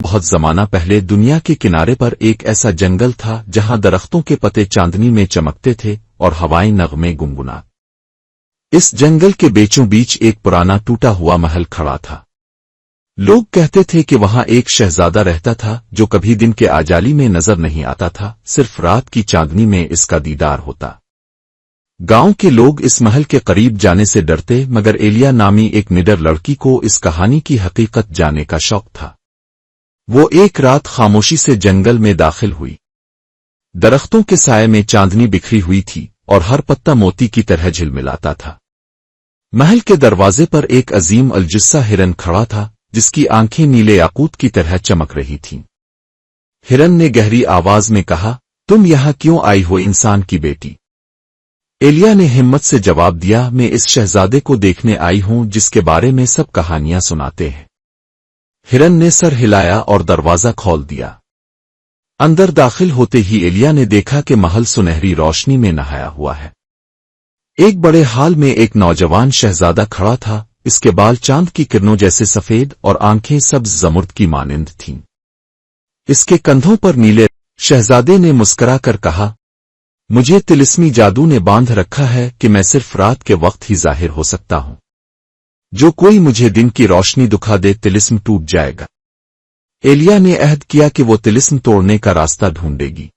بہت زمانہ پہلے دنیا کے کنارے پر ایک ایسا جنگل تھا جہاں درختوں کے پتے چاندنی میں چمکتے تھے اور ہوائیں نغمے گنگنا۔ اس جنگل کے بیچوں بیچ ایک پرانا ٹوٹا ہوا محل کھڑا تھا۔ لوگ کہتے تھے کہ وہاں ایک شہزادہ رہتا تھا جو کبھی دن کے اجالی میں نظر نہیں آتا تھا، صرف رات کی چاندنی میں اس کا دیدار ہوتا۔ گاؤں کے لوگ اس محل کے قریب جانے سے ڈرتے، مگر ایلیا نامی ایک نڈر لڑکی کو اس کہانی کی حقیقت جاننے کا شوق تھا۔ وہ ایک رات خاموشی سے جنگل میں داخل ہوئی۔ درختوں کے سائے میں چاندنی بکھری ہوئی تھی اور ہر پتا موتی کی طرح جھلملاتا تھا۔ محل کے دروازے پر ایک عظیم الجثہ ہرن کھڑا تھا جس کی آنکھیں نیلے یاقوت کی طرح چمک رہی تھیں۔ ہرن نے گہری آواز میں کہا، تم یہاں کیوں آئی ہو انسان کی بیٹی؟ ایلیا نے ہمت سے جواب دیا، میں اس شہزادے کو دیکھنے آئی ہوں جس کے بارے میں سب کہانیاں سناتے ہیں۔ ہرن نے سر ہلایا اور دروازہ کھول دیا۔ اندر داخل ہوتے ہی ایلیا نے دیکھا کہ محل سنہری روشنی میں نہایا ہوا ہے۔ ایک بڑے ہال میں ایک نوجوان شہزادہ کھڑا تھا، اس کے بال چاند کی کرنوں جیسے سفید اور آنکھیں سبز زمرد کی مانند تھیں۔ اس کے کندھوں پر نیلے۔ شہزادے نے مسکرا کر کہا، مجھے طلسمی جادو نے باندھ رکھا ہے کہ میں صرف رات کے وقت ہی ظاہر ہو سکتا ہوں۔ جو کوئی مجھے دن کی روشنی دکھا دے طلسم ٹوٹ جائے گا۔ ایلیا نے عہد کیا کہ وہ طلسم توڑنے کا راستہ ڈھونڈے گی۔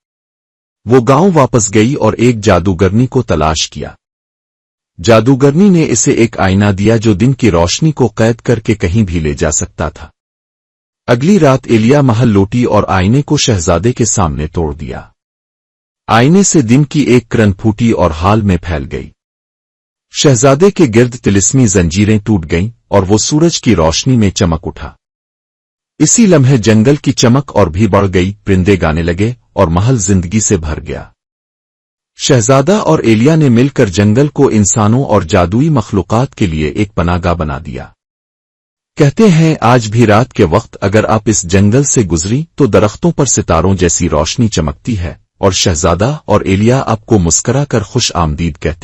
وہ گاؤں واپس گئی اور ایک جادوگرنی کو تلاش کیا۔ جادوگرنی نے اسے ایک آئینہ دیا جو دن کی روشنی کو قید کر کے کہیں بھی لے جا سکتا تھا۔ اگلی رات ایلیا محل لوٹی اور آئینے کو شہزادے کے سامنے توڑ دیا۔ آئینے سے دن کی ایک کرن پھوٹی اور ہال میں پھیل گئی۔ شہزادے کے گرد طلسمی زنجیریں ٹوٹ گئیں اور وہ سورج کی روشنی میں چمک اٹھا۔ اسی لمحے جنگل کی چمک اور بھی بڑھ گئی، پرندے گانے لگے اور محل زندگی سے بھر گیا۔ شہزادہ اور ایلیا نے مل کر جنگل کو انسانوں اور جادوئی مخلوقات کے لیے ایک پناہ گاہ بنا دیا۔ کہتے ہیں آج بھی رات کے وقت اگر آپ اس جنگل سے گزری تو درختوں پر ستاروں جیسی روشنی چمکتی ہے، اور شہزادہ اور ایلیا آپ کو مسکرا کر خوش آمدید کہتے ہیں۔